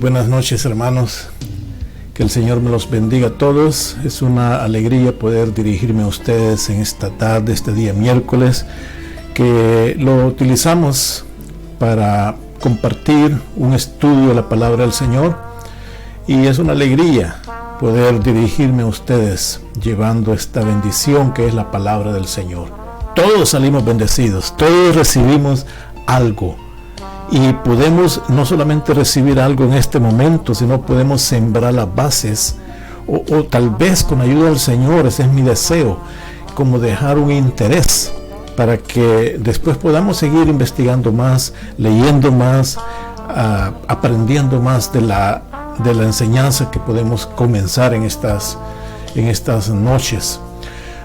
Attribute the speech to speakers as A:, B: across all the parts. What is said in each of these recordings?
A: buenas noches, hermanos. Que el Señor me los bendiga a todos. Es una alegría poder dirigirme a ustedes en esta tarde, este día miércoles, que lo utilizamos para compartir un estudio de la palabra del Señor. Y es una alegría poder dirigirme a ustedes llevando esta bendición que es la palabra del Señor. Todos salimos bendecidos, todos recibimos algo. Y podemos no solamente recibir algo en este momento, sino podemos sembrar las bases, o tal vez con ayuda del Señor, ese es mi deseo, como dejar un interés para que después podamos seguir investigando más, leyendo más, aprendiendo más de la enseñanza que podemos comenzar en estas noches.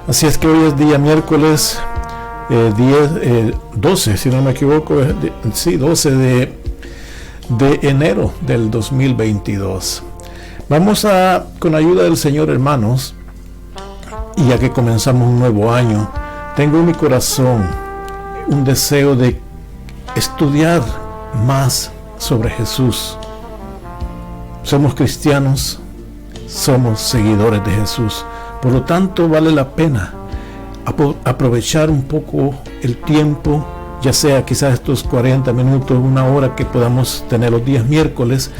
A: Así es que hoy es día miércoles 12, si no me equivoco, 12 de enero del 2022. Vamos con ayuda del Señor, hermanos, y ya que comenzamos un nuevo año, tengo en mi corazón un deseo de estudiar más sobre Jesús. Somos cristianos, somos seguidores de Jesús, por lo tanto vale la pena aprovechar un poco el tiempo, ya sea quizás estos 40 minutos, una hora que podamos tener los días miércoles,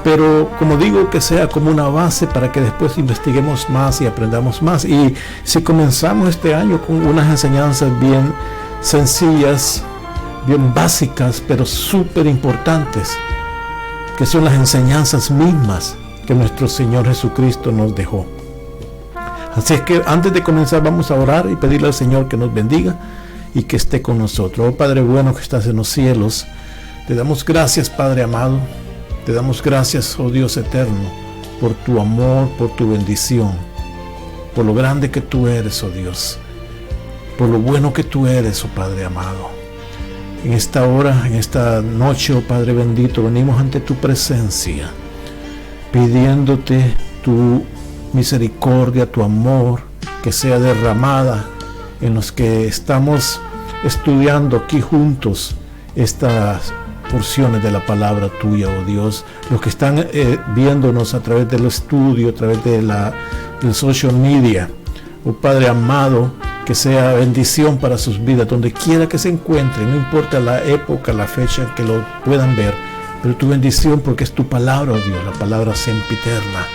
A: pero como digo, que sea como una base para que después investiguemos más y aprendamos más. Y si comenzamos este año con unas enseñanzas bien sencillas, bien básicas, pero súper importantes, que son las enseñanzas mismas que nuestro Señor Jesucristo nos dejó. Así es que antes de comenzar vamos a orar y pedirle al Señor que nos bendiga y que esté con nosotros. Oh Padre bueno que estás en los cielos, te damos gracias, Padre amado, te damos gracias, oh Dios eterno, por tu amor, por tu bendición, por lo grande que tú eres, oh Dios, por lo bueno que tú eres, oh Padre amado. En esta hora, en esta noche, oh Padre bendito, venimos ante tu presencia, pidiéndote tu misericordia, tu amor, que sea derramada en los que estamos estudiando aquí juntos estas porciones de la palabra tuya, oh Dios, los que están viéndonos a través del estudio, a través de del social media, oh Padre amado, que sea bendición para sus vidas, donde quiera que se encuentren, no importa la época, la fecha que lo puedan ver, pero tu bendición, porque es tu palabra, oh Dios, la palabra sempiterna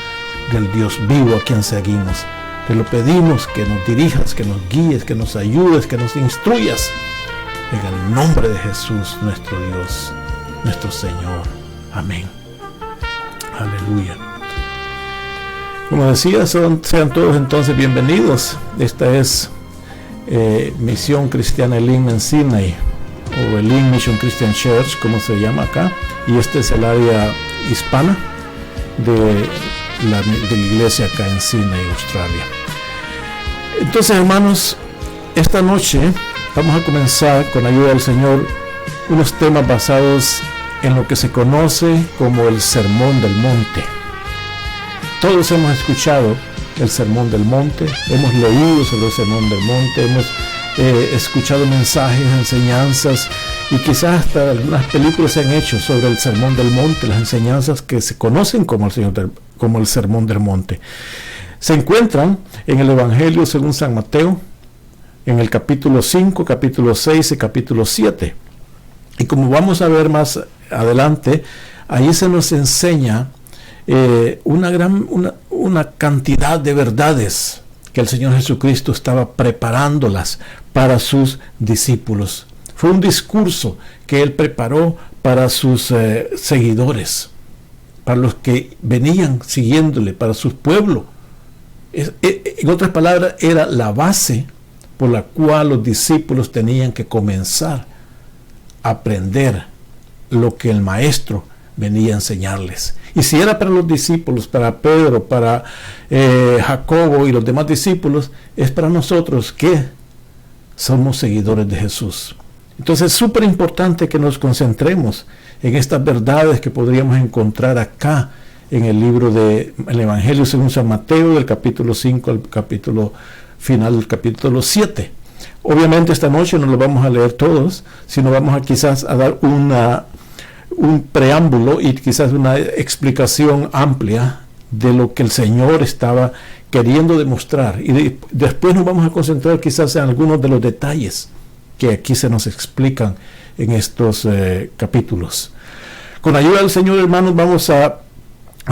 A: del Dios vivo a quien seguimos. Te lo pedimos, que nos dirijas, que nos guíes, que nos ayudes, que nos instruyas, en el nombre de Jesús, nuestro Dios, nuestro Señor. Amén. Aleluya. Como decía, sean todos entonces bienvenidos. Esta es Misión Cristiana Elim en Sydney, o Elim Mission Christian Church, como se llama acá, y este es el área hispana de la iglesia acá en Sydney, Australia. Entonces, hermanos, esta noche vamos a comenzar con ayuda del Señor unos temas basados en lo que se conoce como el Sermón del Monte. Todos hemos escuchado el Sermón del Monte, hemos leído sobre el Sermón del Monte, hemos escuchado mensajes, enseñanzas, y quizás hasta algunas películas se han hecho sobre el Sermón del Monte, las enseñanzas que se conocen como el Sermón del Monte. Se encuentran en el Evangelio según San Mateo, en el capítulo 5, capítulo 6 y capítulo 7. Y como vamos a ver más adelante, ahí se nos enseña una cantidad de verdades que el Señor Jesucristo estaba preparándolas para sus discípulos. Fue un discurso que Él preparó para sus seguidores, para los que venían siguiéndole, para su pueblo. En otras palabras, era la base por la cual los discípulos tenían que comenzar a aprender lo que el Maestro venía a enseñarles. Y si era para los discípulos, para Pedro, para Jacobo y los demás discípulos, es para nosotros que somos seguidores de Jesús. Entonces es súper importante que nos concentremos en estas verdades que podríamos encontrar acá en el libro del Evangelio según San Mateo, del capítulo 5 al capítulo final del capítulo 7. Obviamente esta noche no lo vamos a leer todos, sino vamos a quizás a dar un preámbulo y quizás una explicación amplia de lo que el Señor estaba queriendo demostrar. Y después nos vamos a concentrar quizás en algunos de los detalles que aquí se nos explican en estos capítulos. Con ayuda del Señor, hermanos, vamos a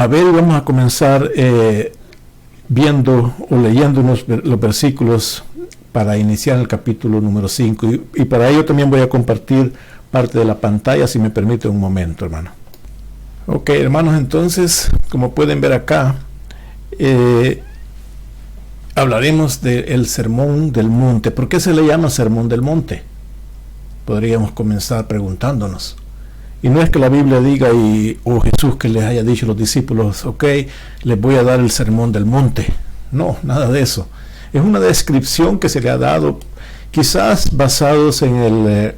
A: ver y vamos a comenzar viendo o leyendo los versículos para iniciar el capítulo número 5. Y para ello también voy a compartir parte de la pantalla, si me permite un momento, hermano. Ok, hermanos, entonces, como pueden ver acá, hablaremos del Sermón del Monte. ¿Por qué se le llama Sermón del Monte? Podríamos comenzar preguntándonos. Y no es que la Biblia diga, o Jesús que les haya dicho a los discípulos, ok, les voy a dar el Sermón del Monte. No, nada de eso. Es una descripción que se le ha dado, quizás basados en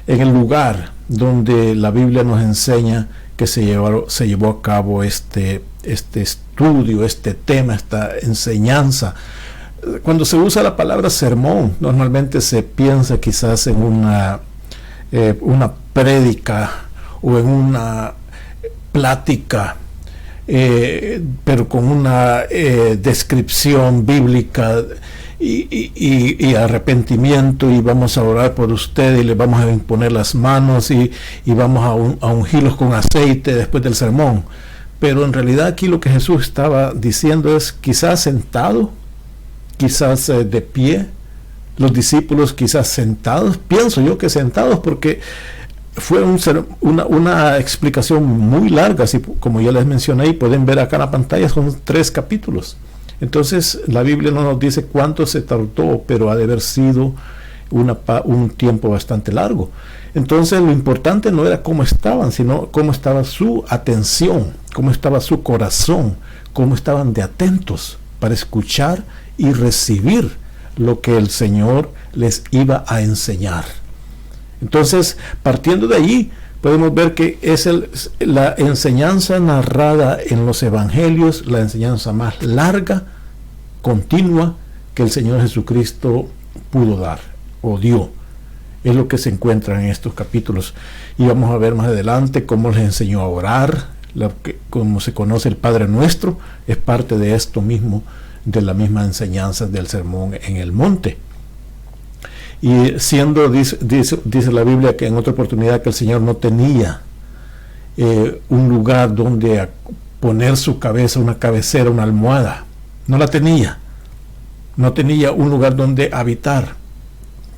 A: el lugar donde la Biblia nos enseña que se llevó a cabo este estudio, este tema, esta enseñanza. Cuando se usa la palabra sermón, normalmente se piensa quizás en una prédica o en una plática, pero con una descripción bíblica y arrepentimiento, y vamos a orar por usted y le vamos a imponer las manos y vamos a ungirlos con aceite después del sermón. Pero en realidad aquí lo que Jesús estaba diciendo es quizás sentado, quizás de pie, los discípulos quizás sentados, pienso yo que sentados, porque fue una explicación muy larga, así como ya les mencioné, y pueden ver acá en la pantalla, son 3 capítulos. Entonces la Biblia no nos dice cuánto se tardó, pero ha de haber sido un tiempo bastante largo. Entonces lo importante no era cómo estaban, sino cómo estaba su atención, cómo estaba su corazón, cómo estaban de atentos para escuchar y recibir lo que el Señor les iba a enseñar. Entonces, partiendo de allí, podemos ver que es la enseñanza narrada en los evangelios, la enseñanza más larga, continua, que el Señor Jesucristo pudo dar o dio. Es lo que se encuentra en estos capítulos. Y vamos a ver más adelante cómo les enseñó a orar, como se conoce el Padre Nuestro, es parte de esto mismo, de la misma enseñanza del Sermón en el Monte. Y dice la Biblia que en otra oportunidad que el Señor no tenía un lugar donde poner su cabeza, una cabecera, una almohada. No la tenía. No tenía un lugar donde habitar.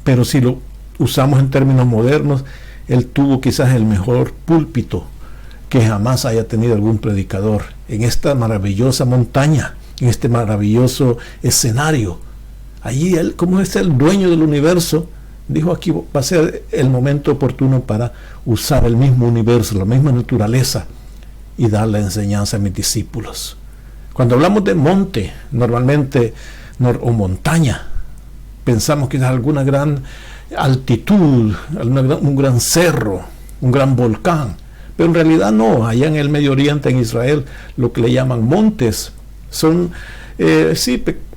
A: Pero si lo usamos en términos modernos, Él tuvo quizás el mejor púlpito que jamás haya tenido algún predicador en esta maravillosa montaña, en este maravilloso escenario. Allí Él, como es el dueño del universo, dijo: aquí va a ser el momento oportuno para usar el mismo universo, la misma naturaleza, y dar la enseñanza a mis discípulos. Cuando hablamos de monte, normalmente, o montaña, pensamos que es alguna gran altitud, un gran cerro, un gran volcán, pero en realidad no. Allá en el Medio Oriente, en Israel, lo que le llaman montes son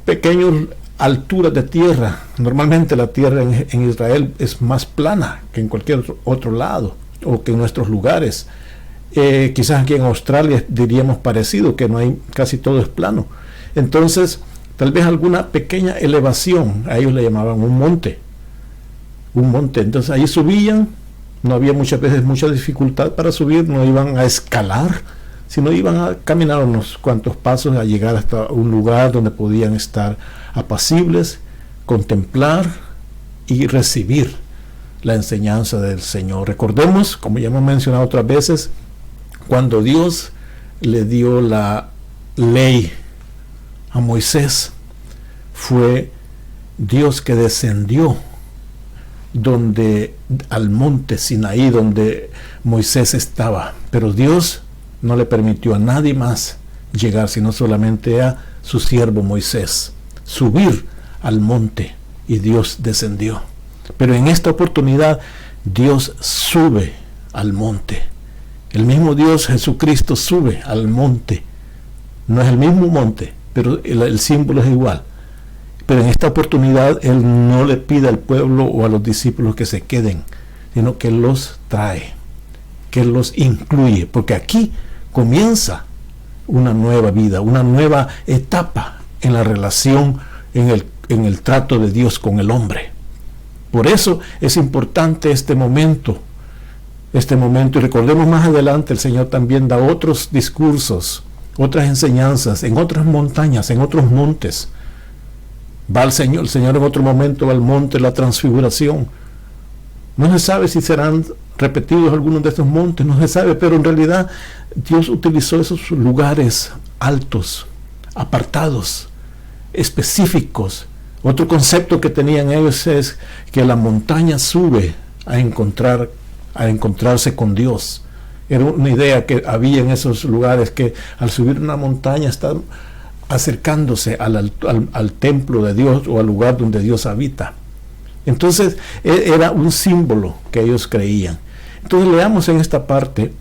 A: pequeños alturas de tierra. Normalmente la tierra en Israel es más plana que en cualquier otro lado, o que en nuestros lugares. Quizás aquí en Australia diríamos parecido, que no hay, casi todo es plano. Entonces, tal vez alguna pequeña elevación, a ellos le llamaban un monte. Entonces ahí subían, no había muchas veces mucha dificultad para subir, no iban a escalar, sino iban a caminar unos cuantos pasos a llegar hasta un lugar donde podían estar apacibles, contemplar y recibir la enseñanza del Señor. Recordemos, como ya hemos mencionado otras veces, cuando Dios le dio la ley a Moisés, fue Dios que descendió al monte Sinaí, donde Moisés estaba, pero Dios no le permitió a nadie más llegar, sino solamente a su siervo Moisés subir al monte, y Dios descendió. Pero en esta oportunidad Dios sube al monte. El mismo Dios Jesucristo sube al monte. No es el mismo monte, pero el símbolo es igual. Pero en esta oportunidad Él no le pide al pueblo o a los discípulos que se queden, sino que los trae. que los incluye, porque aquí comienza una nueva vida, una nueva etapa en la relación, en el trato de Dios con el hombre. Por eso es importante este momento, y recordemos más adelante, el Señor también da otros discursos, otras enseñanzas, en otras montañas, en otros montes. Va el Señor en otro momento va al monte de la transfiguración. No se sabe si serán repetidos algunos de estos montes, no se sabe, pero en realidad Dios utilizó esos lugares altos, apartados, específicos. Otro concepto que tenían ellos es que la montaña sube a encontrarse con Dios. Era una idea que había en esos lugares, que al subir una montaña están acercándose al templo de Dios, o al lugar donde Dios habita. Entonces era un símbolo que ellos creían. Entonces leamos en esta parte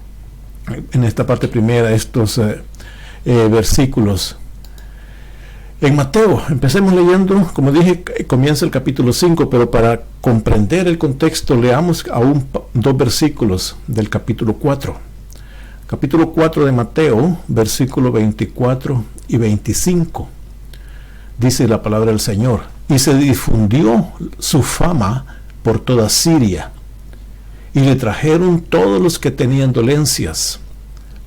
A: primera, estos versículos. En Mateo, empecemos leyendo, como dije, comienza el capítulo 5, pero para comprender el contexto, leamos aún 2 versículos del capítulo 4. Capítulo 4 de Mateo, versículos 24 y 25. Dice la palabra del Señor: y se difundió su fama por toda Siria, y le trajeron todos los que tenían dolencias,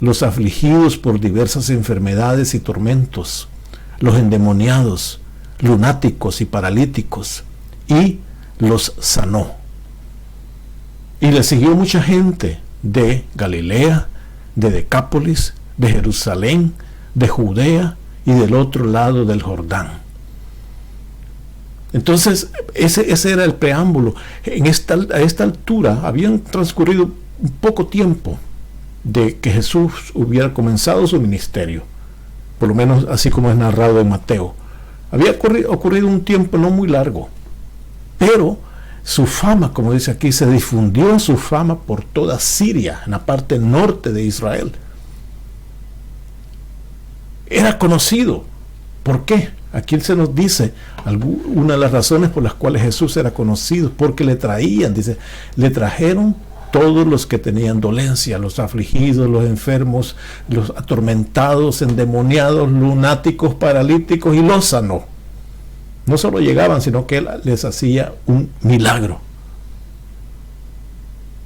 A: los afligidos por diversas enfermedades y tormentos, los endemoniados, lunáticos y paralíticos, y los sanó. Y le siguió mucha gente de Galilea, de Decápolis, de Jerusalén, de Judea y del otro lado del Jordán. Entonces, ese era el preámbulo. A esta altura habían transcurrido un poco tiempo de que Jesús hubiera comenzado su ministerio, por lo menos así como es narrado en Mateo. Había ocurrido un tiempo no muy largo, pero su fama, como dice aquí, se difundió su fama por toda Siria, en la parte norte de Israel. Era conocido. ¿Por qué? Aquí se nos dice una de las razones por las cuales Jesús era conocido, porque le trajeron todos los que tenían dolencia, los afligidos, los enfermos, los atormentados, endemoniados, lunáticos, paralíticos, y los sanó. No solo llegaban, sino que Él les hacía un milagro.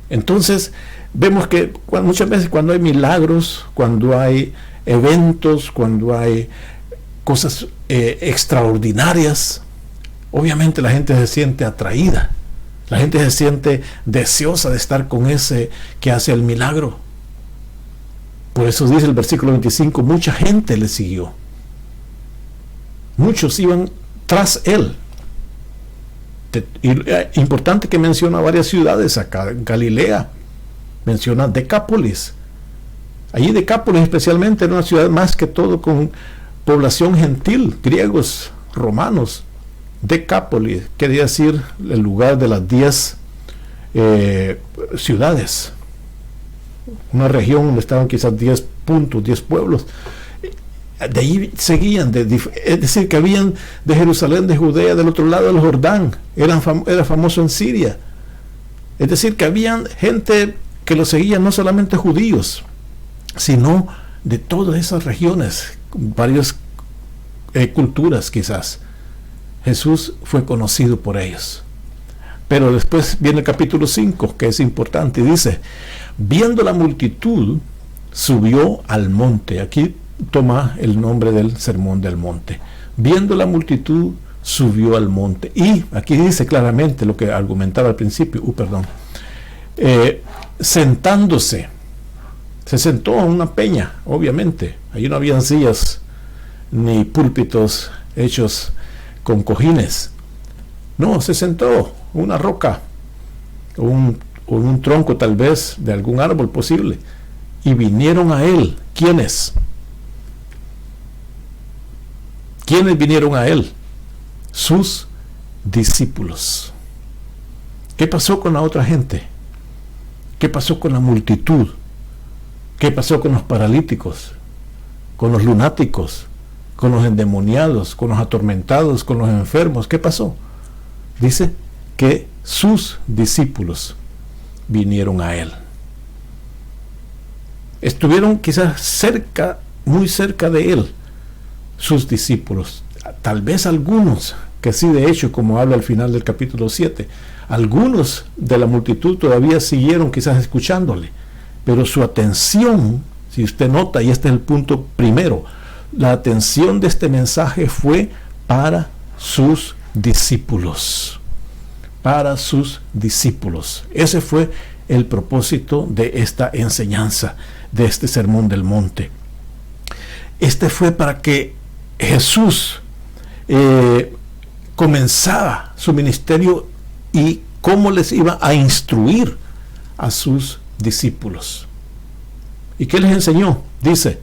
A: Entonces, vemos que muchas veces cuando hay milagros, cuando hay eventos, cuando hay cosas extraordinarias, obviamente la gente se siente atraída, la gente se siente deseosa de estar con ese que hace el milagro. Por eso dice el versículo 25, mucha gente le siguió, muchos iban tras él. Importante que menciona varias ciudades acá, Galilea, menciona Decápolis. Allí Decápolis especialmente era una ciudad más que todo con población gentil, griegos, romanos. Decápolis quería decir el lugar de las 10 ciudades, una región donde estaban quizás 10 puntos, 10 pueblos. De ahí seguían, es decir, que habían de Jerusalén, de Judea, del otro lado del Jordán, era famoso en Siria. Es decir, que habían gente que lo seguían, no solamente judíos, sino de todas esas regiones, varias culturas quizás. Jesús fue conocido por ellos. Pero después viene el capítulo 5, que es importante, y dice: viendo la multitud, subió al monte. Aquí toma el nombre del sermón del monte. Viendo la multitud, subió al monte. Y aquí dice claramente lo que argumentaba al principio. Sentándose. Se sentó en una peña, obviamente. Allí no habían sillas ni púlpitos hechos con cojines. No, se sentó en una roca o un tronco tal vez de algún árbol posible. Y vinieron a él. ¿Quiénes? ¿Quiénes vinieron a él? Sus discípulos. ¿Qué pasó con la otra gente? ¿Qué pasó con la multitud? ¿Qué pasó con los paralíticos? ¿Con los lunáticos? ¿Con los endemoniados? ¿Con los atormentados? ¿Con los enfermos? ¿Qué pasó? Dice que sus discípulos vinieron a él. Estuvieron quizás cerca, muy cerca de él, sus discípulos. Tal vez algunos, que sí, de hecho, como habla al final del capítulo 7, algunos de la multitud todavía siguieron quizás escuchándole, pero su atención, si usted nota, y este es el punto primero, la atención de este mensaje fue para sus discípulos. Para sus discípulos. Ese fue el propósito de esta enseñanza, de este sermón del monte. Este fue para que Jesús comenzara su ministerio y cómo les iba a instruir a sus discípulos. ¿Y qué les enseñó? Dice,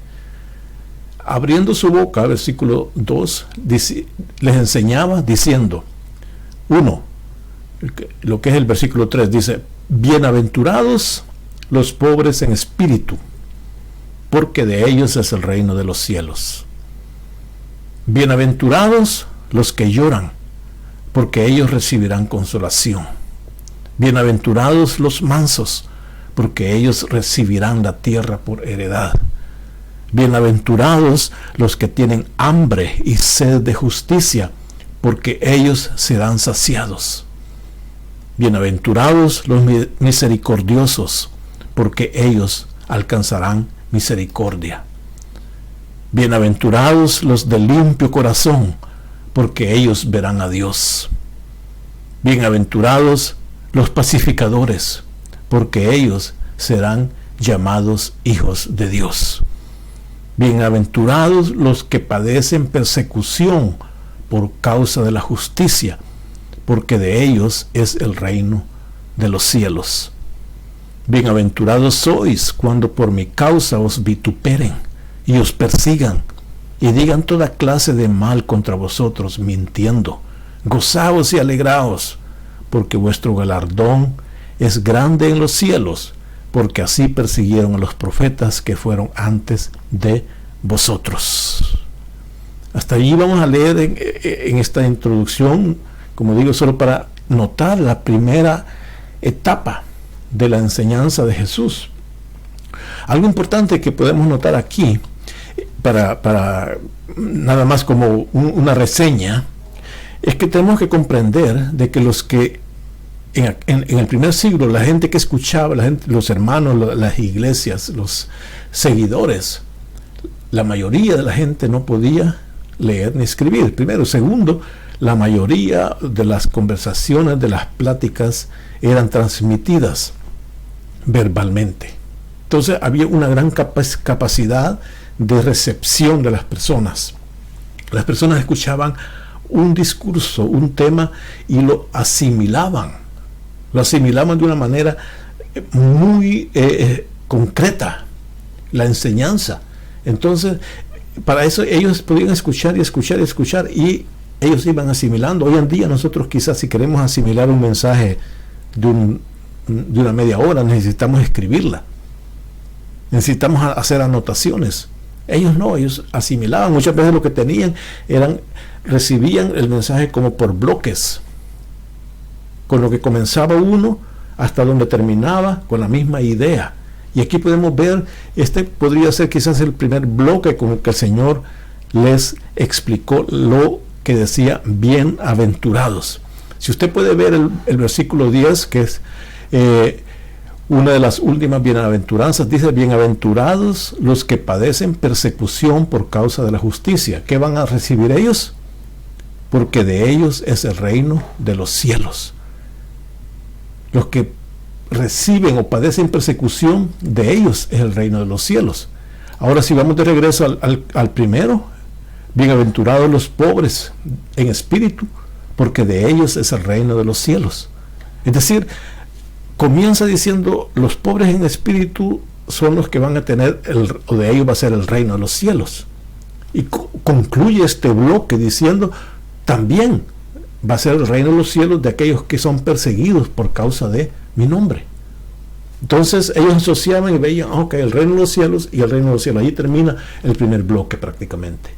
A: abriendo su boca, versículo 2, les enseñaba diciendo, 1, lo que es el versículo 3, dice, bienaventurados los pobres en espíritu, porque de ellos es el reino de los cielos. Bienaventurados los que lloran, porque ellos recibirán consolación. Bienaventurados los mansos, porque ellos recibirán la tierra por heredad. Bienaventurados los que tienen hambre y sed de justicia, porque ellos serán saciados. Bienaventurados los misericordiosos, porque ellos alcanzarán misericordia. Bienaventurados los de limpio corazón, porque ellos verán a Dios. Bienaventurados los pacificadores, porque ellos serán llamados hijos de Dios. Bienaventurados los que padecen persecución por causa de la justicia, porque de ellos es el reino de los cielos. Bienaventurados sois cuando por mi causa os vituperen y os persigan y digan toda clase de mal contra vosotros, mintiendo. Gozaos y alegraos, porque vuestro galardón es grande en los cielos, porque así persiguieron a los profetas que fueron antes de vosotros. Hasta allí vamos a leer en esta introducción, como digo, solo para notar la primera etapa de la enseñanza de Jesús. Algo importante que podemos notar aquí, para nada más como una reseña, es que tenemos que comprender de que los que en el primer siglo, la gente que escuchaba, los hermanos, las iglesias, los seguidores, la mayoría de la gente no podía leer ni escribir. Primero. Segundo, la mayoría de las conversaciones, de las pláticas, eran transmitidas verbalmente. Entonces había una gran capacidad de recepción de las personas. Las personas escuchaban un discurso, un tema, y lo asimilaban de una manera muy concreta, la enseñanza. Entonces, para eso ellos podían escuchar y escuchar y escuchar, y ellos iban asimilando. Hoy en día nosotros quizás, si queremos asimilar un mensaje de una media hora, necesitamos escribirla, necesitamos hacer anotaciones. Ellos no, ellos asimilaban. Muchas veces lo que tenían recibían el mensaje como por bloques, con lo que comenzaba uno hasta donde terminaba con la misma idea. Y aquí podemos ver, este podría ser quizás el primer bloque con el que el Señor les explicó lo que decía bienaventurados. Si usted puede ver el versículo 10, que es una de las últimas bienaventuranzas, dice: bienaventurados los que padecen persecución por causa de la justicia. ¿Qué van a recibir ellos? Porque de ellos es el reino de los cielos. Los que reciben o padecen persecución, de ellos es el reino de los cielos. Ahora, si vamos de regreso al primero, bienaventurados los pobres en espíritu, porque de ellos es el reino de los cielos. Es decir, comienza diciendo, los pobres en espíritu son los que van a tener, o de ellos va a ser el reino de los cielos. Y concluye este bloque diciendo, también va a ser el reino de los cielos de aquellos que son perseguidos por causa de mi nombre. Entonces ellos asociaban y veían, ok, el reino de los cielos y el reino de los cielos. Allí termina el primer bloque prácticamente.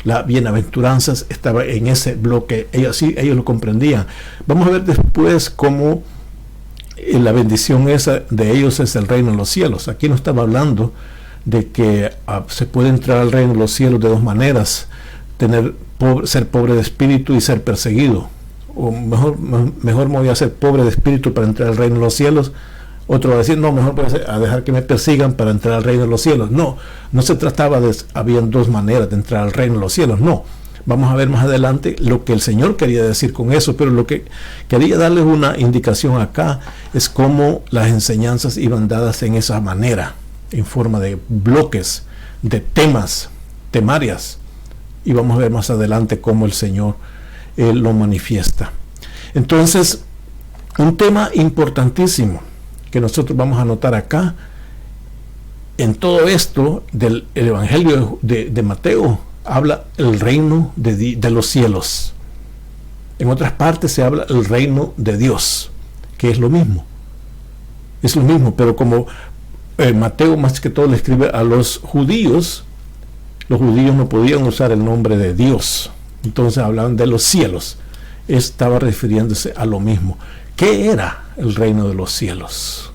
A: La bienaventuranzas estaba en ese bloque, ellos lo comprendían. Vamos a ver después cómo la bendición esa de ellos es el reino de los cielos. Aquí no estaba hablando de que se puede entrar al reino de los cielos de dos maneras: ser pobre de espíritu y ser perseguido. O mejor me voy a ser pobre de espíritu para entrar al reino de los cielos. Otro va a decir, no, mejor voy a dejar que me persigan para entrar al reino de los cielos. No se trataba de, habían dos maneras de entrar al reino de los cielos, no. Vamos a ver más adelante lo que el Señor quería decir con eso, pero lo que quería darles una indicación acá es cómo las enseñanzas iban dadas en esa manera, en forma de bloques, de temarias, y vamos a ver más adelante cómo el Señor lo manifiesta. Entonces, un tema importantísimo que nosotros vamos a notar acá, en todo esto del Evangelio de Mateo, habla el reino de los cielos. En otras partes se habla el reino de Dios, que es lo mismo. Es lo mismo, pero como Mateo más que todo le escribe a los judíos no podían usar el nombre de Dios. Entonces hablaban de los cielos. Estaba refiriéndose a lo mismo. ¿Qué era el reino de los cielos?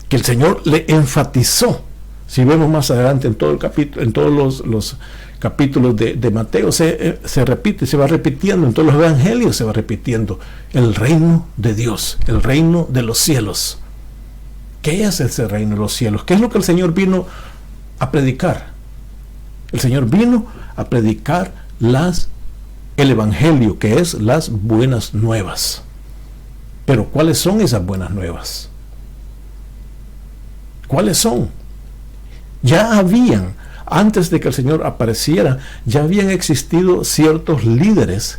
A: Que el Señor le enfatizó. Si vemos más adelante en todo el capítulo, en todos los capítulos de Mateo, se repite, se va repitiendo, en todos los evangelios se va repitiendo el reino de Dios, el reino de los cielos. ¿Qué es ese reino de los cielos? ¿Qué es lo que el Señor vino a predicar? El Señor vino a predicar el evangelio, que es las buenas nuevas. Pero ¿cuáles son esas buenas nuevas? ¿Cuáles son? Ya habían, antes de que el Señor apareciera, ya habían existido ciertos líderes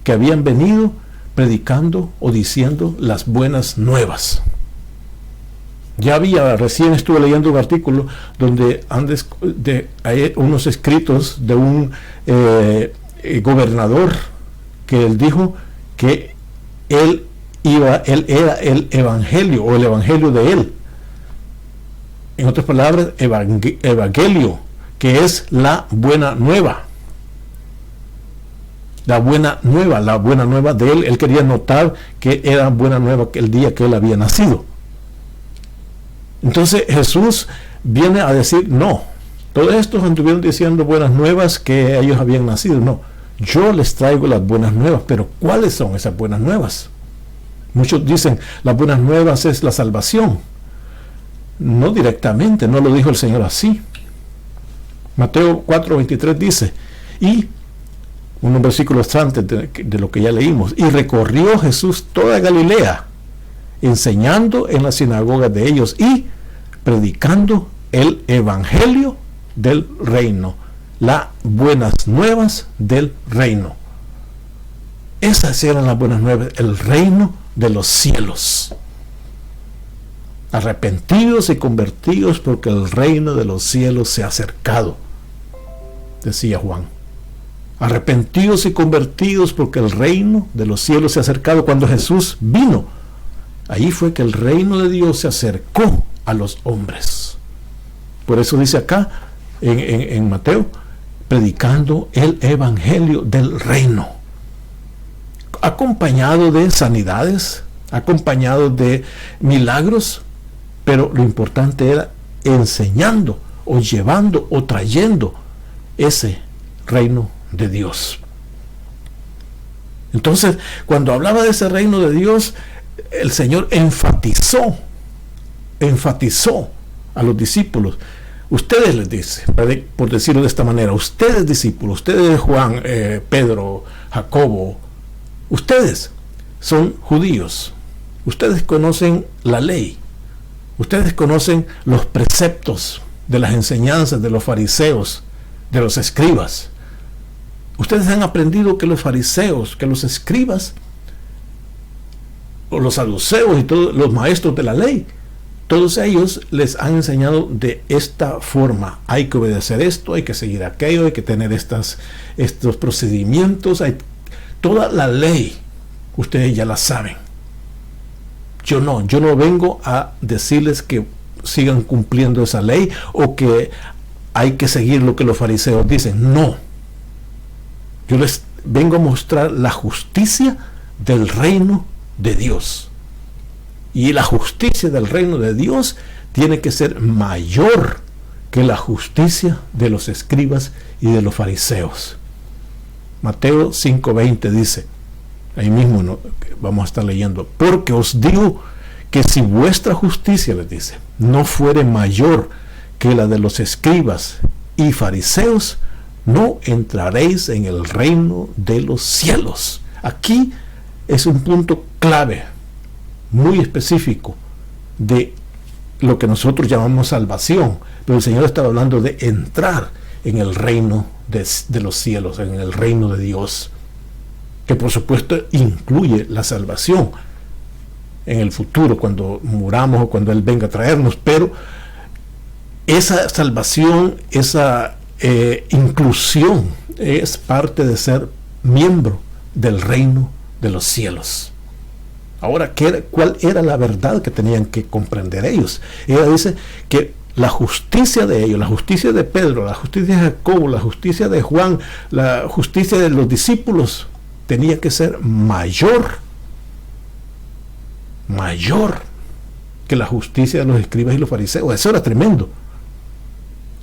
A: que habían venido predicando o diciendo las buenas nuevas. Ya había, recién estuve leyendo un artículo donde hay unos escritos de un gobernador que él dijo que él era el evangelio, o el evangelio de él. En otras palabras, evangelio, que es la buena nueva. La buena nueva de él. Él quería notar que era buena nueva el día que él había nacido. Entonces Jesús viene a decir, no, todos estos anduvieron diciendo buenas nuevas que ellos habían nacido. No, yo les traigo las buenas nuevas. Pero ¿cuáles son esas buenas nuevas? Muchos dicen, las buenas nuevas es la salvación. No directamente, no lo dijo el Señor así. Mateo 4:23 dice, y unos versículos antes de lo que ya leímos, y recorrió Jesús toda Galilea, enseñando en las sinagogas de ellos y predicando el evangelio del reino, las buenas nuevas del reino. Esas eran las buenas nuevas, el reino de los cielos. Arrepentidos y convertidos porque el reino de los cielos se ha acercado, decía Juan. Arrepentidos y convertidos porque el reino de los cielos se ha acercado. Cuando Jesús vino, ahí fue que el reino de Dios se acercó a los hombres. Por eso dice acá en Mateo, predicando el evangelio del reino, acompañado de sanidades, acompañado de milagros, pero lo importante era enseñando o llevando o trayendo ese reino de Dios. Entonces, cuando hablaba de ese reino de Dios, el Señor enfatizó a los discípulos. Ustedes, les dice, por decirlo de esta manera, ustedes discípulos, ustedes Juan, Pedro, Jacobo, ustedes son judíos, ustedes conocen la ley, ustedes conocen los preceptos de las enseñanzas de los fariseos, de los escribas. Ustedes han aprendido que los fariseos, que los escribas, o los saduceos y todos los maestros de la ley, todos ellos les han enseñado de esta forma. Hay que obedecer esto, hay que seguir aquello, hay que tener estos procedimientos. Toda la ley, ustedes ya la saben. Yo no vengo a decirles que sigan cumpliendo esa ley o que hay que seguir lo que los fariseos dicen. No. Yo les vengo a mostrar la justicia del reino de Dios. Y la justicia del reino de Dios tiene que ser mayor que la justicia de los escribas y de los fariseos. Mateo 5:20 dice, ahí mismo vamos a estar leyendo, porque os digo que si vuestra justicia, les dice, no fuere mayor que la de los escribas y fariseos, no entraréis en el reino de los cielos. Aquí es un punto clave, muy específico, de lo que nosotros llamamos salvación, pero el Señor estaba hablando de entrar en el reino de los cielos, en el reino de Dios, que por supuesto incluye la salvación en el futuro, cuando muramos o cuando Él venga a traernos, pero esa salvación, esa inclusión es parte de ser miembro del reino de los cielos. Ahora, ¿cuál era la verdad que tenían que comprender ellos? Ella dice que la justicia de ellos, la justicia de Pedro, la justicia de Jacobo, la justicia de Juan, la justicia de los discípulos, tenía que ser mayor que la justicia de los escribas y los fariseos. Eso era tremendo.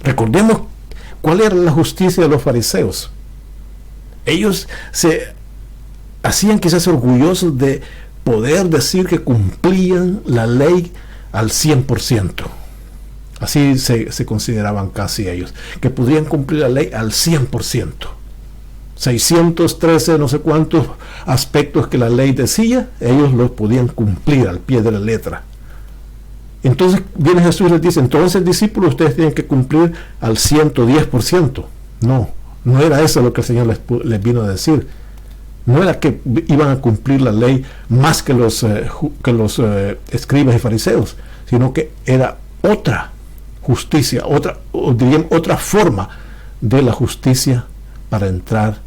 A: Recordemos cuál era la justicia de los fariseos. Ellos se hacían quizás orgullosos de poder decir que cumplían la ley al 100%. Así se consideraban casi ellos, que podían cumplir la ley al 100%. 613 no sé cuántos aspectos que la ley decía, ellos los podían cumplir al pie de la letra. Entonces viene Jesús y les dice, entonces discípulos, ustedes tienen que cumplir al 110%. No era eso lo que el Señor les vino a decir. No era que iban a cumplir la ley más que los escribas y fariseos, sino que era otra justicia, otra forma de la justicia para entrar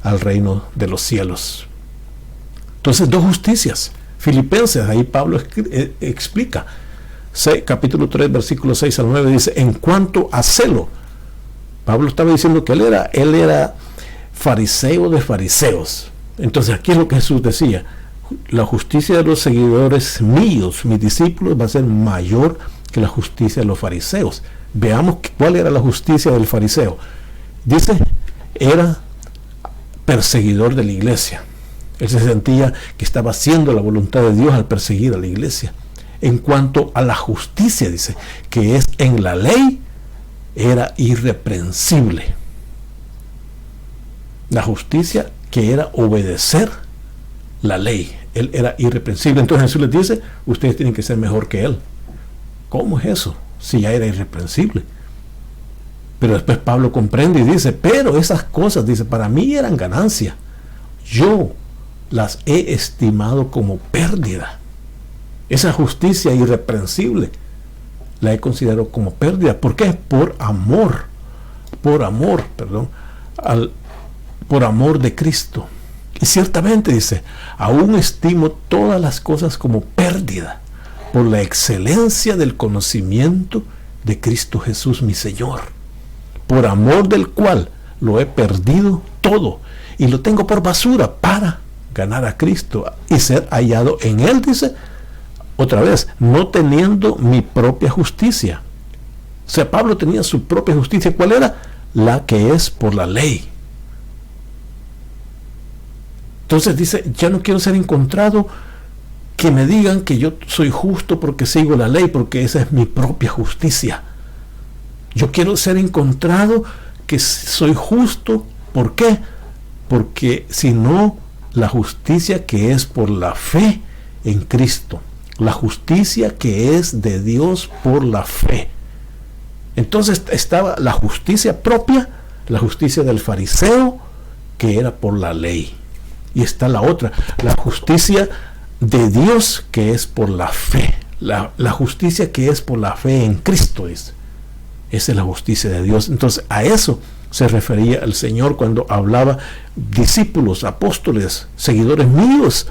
A: al reino de los cielos. Entonces, dos justicias. Filipenses, ahí Pablo explica, capítulo 3, versículo 6 al 9, dice, en cuanto a celo, Pablo estaba diciendo que él era fariseo de fariseos. Entonces, aquí es lo que Jesús decía, la justicia de los seguidores míos, mis discípulos, va a ser mayor que la justicia de los fariseos. Veamos cuál era la justicia del fariseo. Dice, era perseguidor de la iglesia. Él se sentía que estaba haciendo la voluntad de Dios al perseguir a la iglesia. En cuanto a la justicia, dice, que es en la ley, era irreprensible. La justicia que era obedecer la ley. Él era irreprensible. Entonces Jesús les dice, ustedes tienen que ser mejor que Él. ¿Cómo es eso? Si ya era irreprensible. Pero después Pablo comprende y dice, pero esas cosas, dice, para mí eran ganancia. Yo las he estimado como pérdida. Esa justicia irreprensible la he considerado como pérdida. ¿Por qué? Por amor de Cristo. Y ciertamente dice, aún estimo todas las cosas como pérdida por la excelencia del conocimiento de Cristo Jesús mi Señor, por amor del cual lo he perdido todo y lo tengo por basura para ganar a Cristo y ser hallado en Él, dice, otra vez, no teniendo mi propia justicia. O sea, Pablo tenía su propia justicia. ¿Cuál era? La que es por la ley. Entonces dice, ya no quiero ser encontrado que me digan que yo soy justo porque sigo la ley, porque esa es mi propia justicia. Yo quiero ser encontrado que soy justo. ¿Por qué? Porque si no, la justicia que es por la fe en Cristo, la justicia que es de Dios por la fe. Entonces estaba la justicia propia, la justicia del fariseo, que era por la ley. Y está la otra, la justicia de Dios, que es por la fe. La justicia que es por la fe en Cristo es. Esa es la justicia de Dios. Entonces a eso se refería el Señor cuando hablaba discípulos, apóstoles, seguidores míos.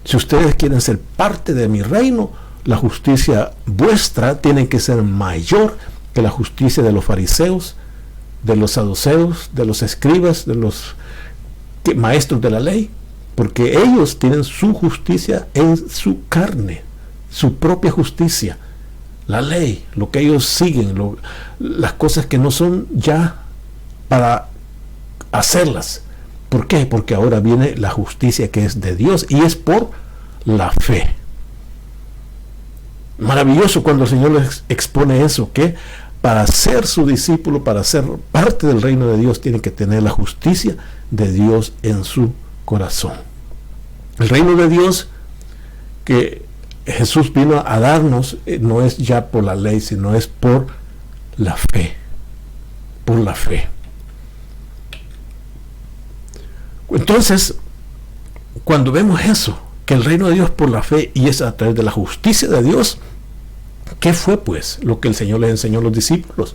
A: Si ustedes quieren ser parte de mi reino, la justicia vuestra tiene que ser mayor que la justicia de los fariseos, de los saduceos, de los escribas, de los maestros de la ley, porque ellos tienen su justicia en su carne, su propia justicia, la ley, lo que ellos siguen, las cosas que no son ya para hacerlas. ¿Por qué? Porque ahora viene la justicia que es de Dios y es por la fe. Maravilloso cuando el Señor les expone eso, que para ser su discípulo, para ser parte del reino de Dios, tiene que tener la justicia de Dios en su corazón. El reino de Dios que Jesús vino a darnos no es ya por la ley, sino es por la fe. Por la fe. Entonces, cuando vemos eso, que el reino de Dios por la fe y es a través de la justicia de Dios, ¿qué fue pues lo que el Señor les enseñó a los discípulos?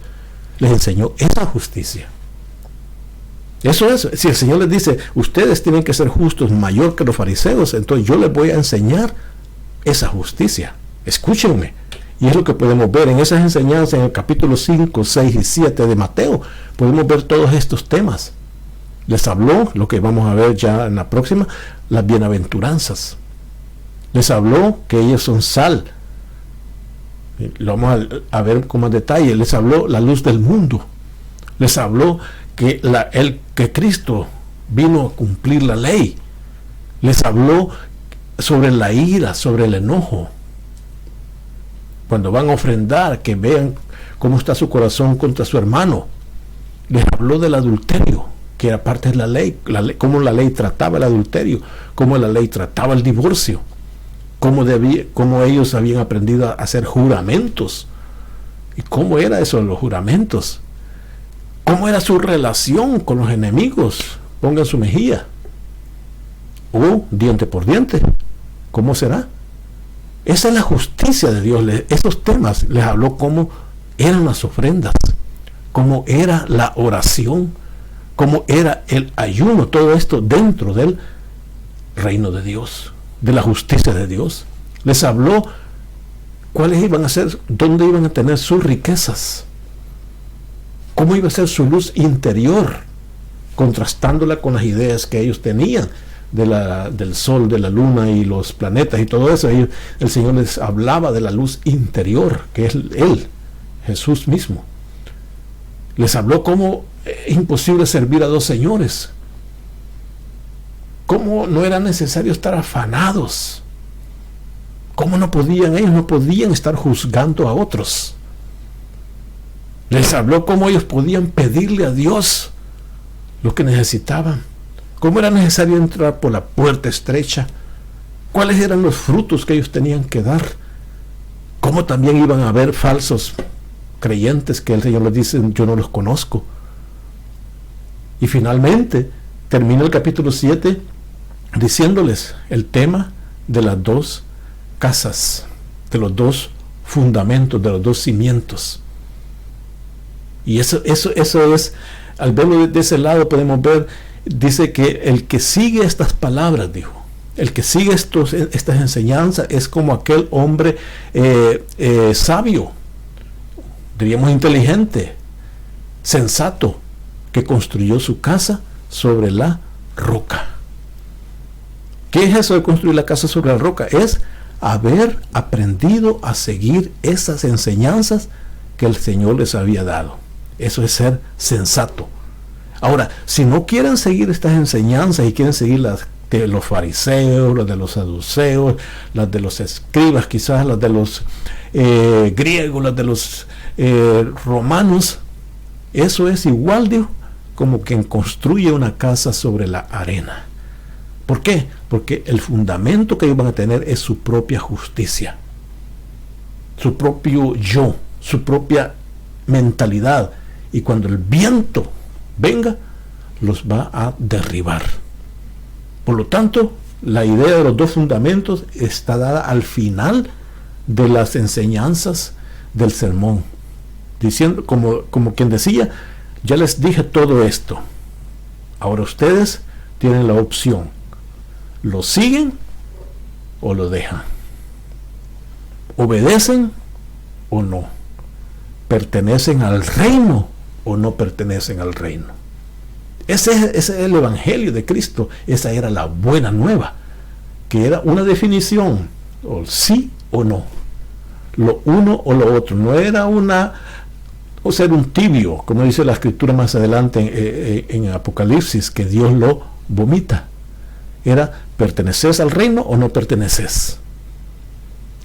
A: Les enseñó esa justicia. Eso es, si el Señor les dice, ustedes tienen que ser justos mayor que los fariseos, entonces yo les voy a enseñar esa justicia. Escúchenme. Y es lo que podemos ver en esas enseñanzas en el capítulo 5, 6 y 7 de Mateo. Podemos ver todos estos temas. Les habló, lo que vamos a ver ya en la próxima, las bienaventuranzas. Les habló que ellos son sal. Lo vamos a ver con más detalle. Les habló la luz del mundo. Les habló que Cristo vino a cumplir la ley. Les habló sobre la ira, sobre el enojo. Cuando van a ofrendar, que vean cómo está su corazón contra su hermano. Les habló del adulterio, que era parte de la ley, cómo la ley trataba el adulterio, cómo la ley trataba el divorcio, cómo ellos habían aprendido a hacer juramentos, y cómo era eso de los juramentos, cómo era su relación con los enemigos, pongan su mejilla, o diente por diente, ¿cómo será? Esa es la justicia de Dios. Esos temas les habló cómo eran las ofrendas, cómo era la oración, cómo era el ayuno, todo esto dentro del reino de Dios, de la justicia de Dios. Les habló cuáles iban a ser, dónde iban a tener sus riquezas, cómo iba a ser su luz interior, contrastándola con las ideas que ellos tenían del sol, de la luna y los planetas y todo eso. El Señor les hablaba de la luz interior, que es Él, Jesús mismo. Les habló cómo es imposible servir a dos señores, cómo no era necesario estar afanados, cómo ellos no podían estar juzgando a otros. Les habló cómo ellos podían pedirle a Dios lo que necesitaban, cómo era necesario entrar por la puerta estrecha, cuáles eran los frutos que ellos tenían que dar, cómo también iban a haber falsos creyentes que el Señor les dice, yo no los conozco. Y finalmente termina el capítulo 7 diciéndoles el tema de las dos casas, de los dos fundamentos, de los dos cimientos. Y eso es, al verlo de ese lado podemos ver, dice que el que sigue estas palabras, dijo, el que sigue estas enseñanzas es como aquel hombre sabio, diríamos inteligente, sensato, que construyó su casa sobre la roca. ¿Qué es eso de construir la casa sobre la roca? Es haber aprendido a seguir esas enseñanzas que el Señor les había dado. Eso es ser sensato. Ahora, si no quieren seguir estas enseñanzas y quieren seguir las de los fariseos, las de los saduceos, las de los escribas, quizás las de los griegos, las de los romanos, eso es igual, digo, como quien construye una casa sobre la arena. ¿Por qué? Porque el fundamento que ellos van a tener es su propia justicia, su propio yo, su propia mentalidad, y cuando el viento venga, los va a derribar. Por lo tanto, la idea de los dos fundamentos está dada al final de las enseñanzas del sermón, diciendo, como quien decía, ya les dije todo esto, ahora ustedes tienen la opción, lo siguen o lo dejan, obedecen o no, pertenecen al reino o no pertenecen al reino. Ese es el evangelio de Cristo. Esa era la buena nueva, que era una definición, o sí o no, lo uno o lo otro. No era o ser un tibio, como dice la escritura más adelante en Apocalipsis, que Dios lo vomita. Era, ¿perteneces al reino o no perteneces?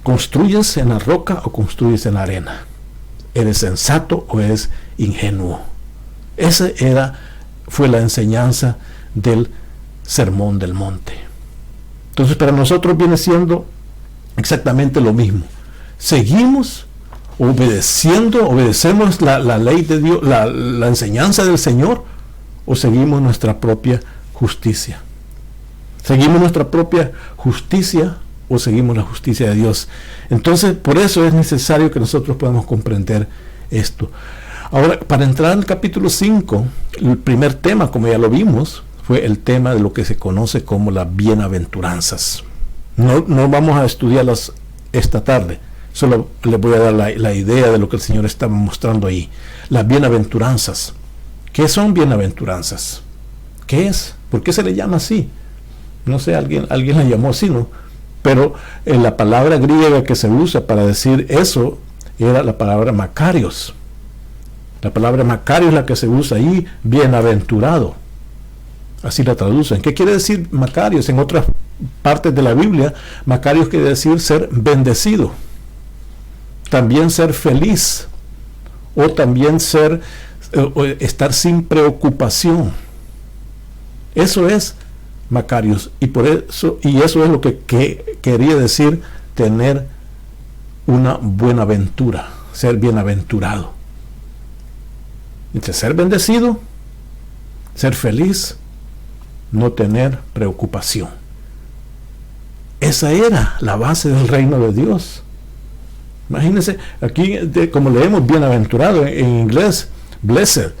A: ¿Construyes en la roca o construyes en la arena? ¿Eres sensato o eres ingenuo? Esa fue la enseñanza del Sermón del Monte. Entonces, para nosotros viene siendo exactamente lo mismo. Seguimos obedecemos la ley de Dios, la enseñanza del Señor, o seguimos nuestra propia justicia. ¿Seguimos nuestra propia justicia o seguimos la justicia de Dios? Entonces, por eso es necesario que nosotros podamos comprender esto. Ahora, para entrar al capítulo 5, el primer tema, como ya lo vimos, fue el tema de lo que se conoce como las bienaventuranzas. No vamos a estudiarlas esta tarde, solo les voy a dar la idea de lo que el Señor estaba mostrando ahí. Las bienaventuranzas. ¿Qué son bienaventuranzas? ¿Qué es? ¿Por qué se le llama así? No sé, alguien la llamó así, ¿no? Pero la palabra griega que se usa para decir eso era la palabra makarios. La palabra makarios es la que se usa ahí, bienaventurado. Así la traducen. ¿Qué quiere decir makarios? En otras partes de la Biblia, makarios quiere decir ser bendecido. También ser feliz. O también estar sin preocupación. Eso es makarios. Y eso es lo que quería decir tener una buena aventura, ser bienaventurado. Entre ser bendecido, ser feliz, no tener preocupación. Esa era la base del reino de Dios. Imagínense, aquí como leemos bienaventurado en inglés, blessed,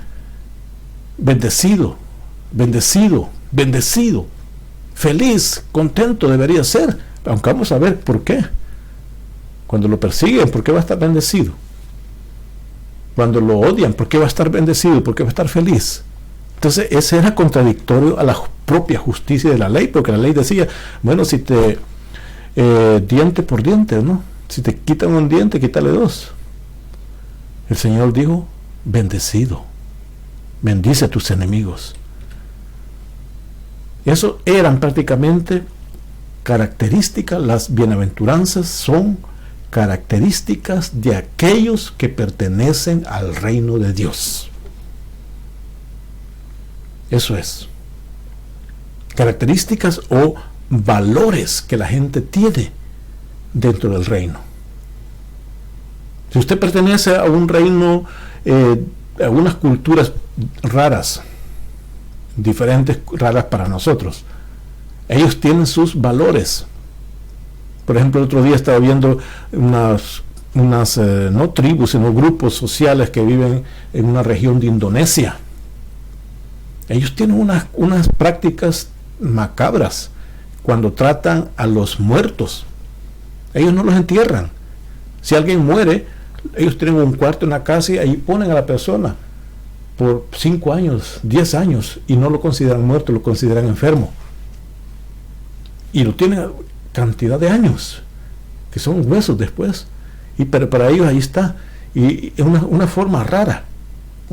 A: bendecido, bendecido, bendecido, feliz, contento debería ser, aunque vamos a ver por qué. Cuando lo persiguen, ¿por qué va a estar bendecido? Cuando lo odian, ¿por qué va a estar bendecido? ¿Por qué va a estar feliz? Entonces, ese era contradictorio a la propia justicia de la ley, porque la ley decía, bueno, si te diente por diente, ¿no? Si te quitan un diente, quítale dos. El Señor dijo, bendecido, bendice a tus enemigos. Eso eran prácticamente características, las bienaventuranzas son características de aquellos que pertenecen al reino de Dios. Eso es. Características o valores que la gente tiene dentro del reino. Si usted pertenece a un reino, a unas culturas raras, diferentes, raras para nosotros, ellos tienen sus valores. Por ejemplo, el otro día estaba viendo unas no tribus, sino grupos sociales que viven en una región de Indonesia. Ellos tienen unas prácticas macabras cuando tratan a los muertos. Ellos no los entierran. Si alguien muere, ellos tienen un cuarto en la casa y ahí ponen a la persona por 5 años, 10 años, y no lo consideran muerto, lo consideran enfermo. Y lo tienen cantidad de años, que son huesos después. Pero para ellos ahí está. Y es una forma rara.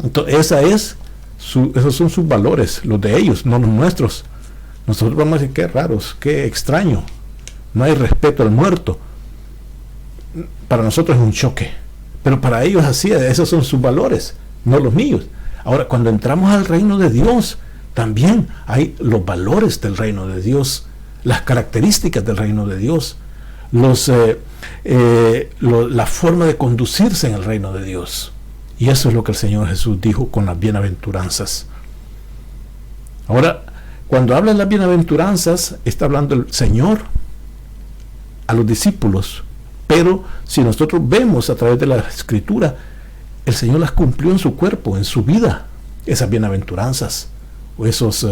A: Entonces, esos son sus valores, los de ellos, no los nuestros. Nosotros vamos a decir, qué raros, qué extraño. No hay respeto al muerto. Para nosotros es un choque. Pero para ellos así, esos son sus valores, no los míos. Ahora, cuando entramos al reino de Dios, también hay los valores del reino de Dios, las características del reino de Dios, la forma de conducirse en el reino de Dios. Y eso es lo que el Señor Jesús dijo con las bienaventuranzas. Ahora, cuando habla de las bienaventuranzas, está hablando el Señor a los discípulos. Pero si nosotros vemos a través de la Escritura, el Señor las cumplió en su cuerpo, en su vida, esas bienaventuranzas, o esos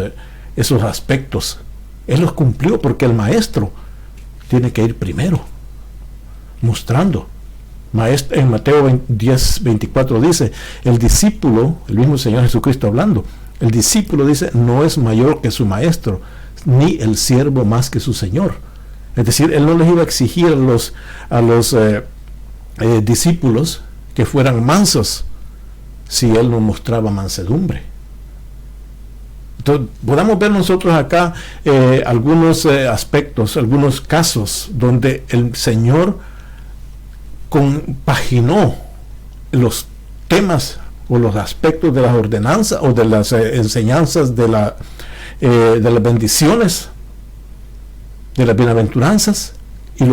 A: aspectos. Él los cumplió porque el maestro tiene que ir primero, mostrando. En Mateo 10:24 dice, el discípulo, el mismo Señor Jesucristo hablando, el discípulo dice, no es mayor que su maestro, ni el siervo más que su Señor. Es decir, él no les iba a exigir a los discípulos que fueran mansos si él no mostraba mansedumbre. Entonces, podamos ver nosotros acá algunos aspectos, algunos casos donde el Señor compaginó los temas o los aspectos de las ordenanzas o de las enseñanzas de las bendiciones, de las bienaventuranzas, y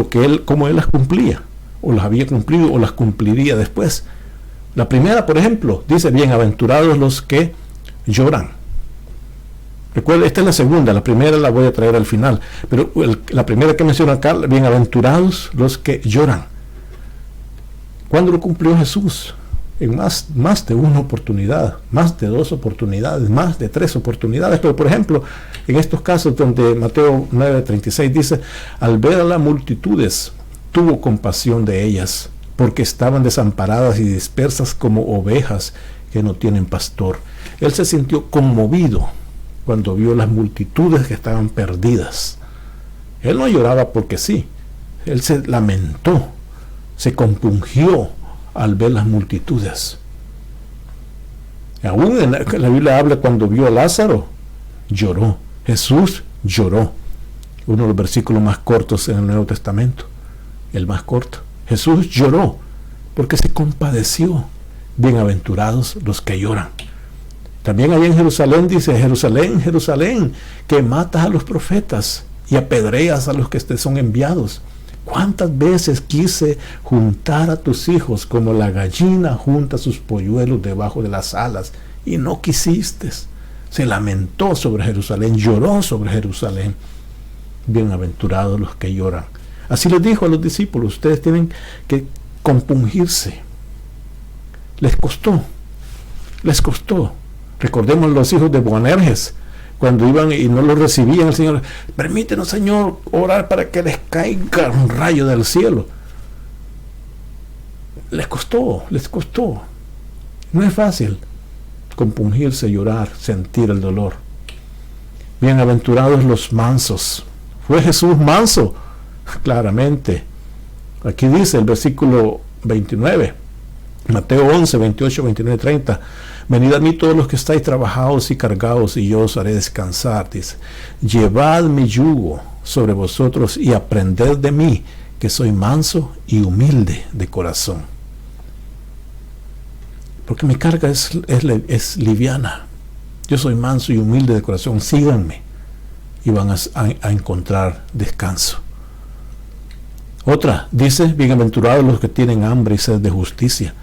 A: cómo él las cumplía, o las había cumplido, o las cumpliría después. La primera, por ejemplo, dice: bienaventurados los que lloran. Recuerda, esta es la segunda, la primera la voy a traer al final, pero la primera que menciona acá: bienaventurados los que lloran. ¿Cuándo lo cumplió Jesús? En más de una oportunidad, más de 2 oportunidades, más de 3 oportunidades. Pero por ejemplo, en estos casos donde Mateo 9:36 dice: al ver a las multitudes, tuvo compasión de ellas, porque estaban desamparadas y dispersas como ovejas que no tienen pastor. Él se sintió conmovido cuando vio las multitudes que estaban perdidas. Él no lloraba porque sí, él se lamentó, se compungió al ver las multitudes. Aún en la Biblia habla cuando vio a Lázaro, lloró. Jesús lloró. Uno de los versículos más cortos en el Nuevo Testamento, el más corto. Jesús lloró porque se compadeció. Bienaventurados los que lloran. También allá en Jerusalén dice: Jerusalén, Jerusalén, que matas a los profetas y apedreas a los que te son enviados. ¿Cuántas veces quise juntar a tus hijos como la gallina junta sus polluelos debajo de las alas, y no quisiste? Se lamentó sobre Jerusalén, lloró sobre Jerusalén. Bienaventurados los que lloran. Así les dijo a los discípulos: ustedes tienen que compungirse. Les costó. Recordemos los hijos de Boanerges, cuando iban y no lo recibían, el Señor: permítenos, Señor, orar para que les caiga un rayo del cielo. Les costó. No es fácil compungirse, llorar, sentir el dolor. Bienaventurados los mansos. ¿Fue Jesús manso? Claramente. Aquí dice el versículo 29, Mateo 11, 28, 29, 30. Venid a mí todos los que estáis trabajados y cargados, y yo os haré descansar. Dice: llevad mi yugo sobre vosotros y aprended de mí, que soy manso y humilde de corazón. Porque mi carga es liviana. Yo soy manso y humilde de corazón. Síganme y van a encontrar descanso. Otra dice: bienaventurados los que tienen hambre y sed de justicia.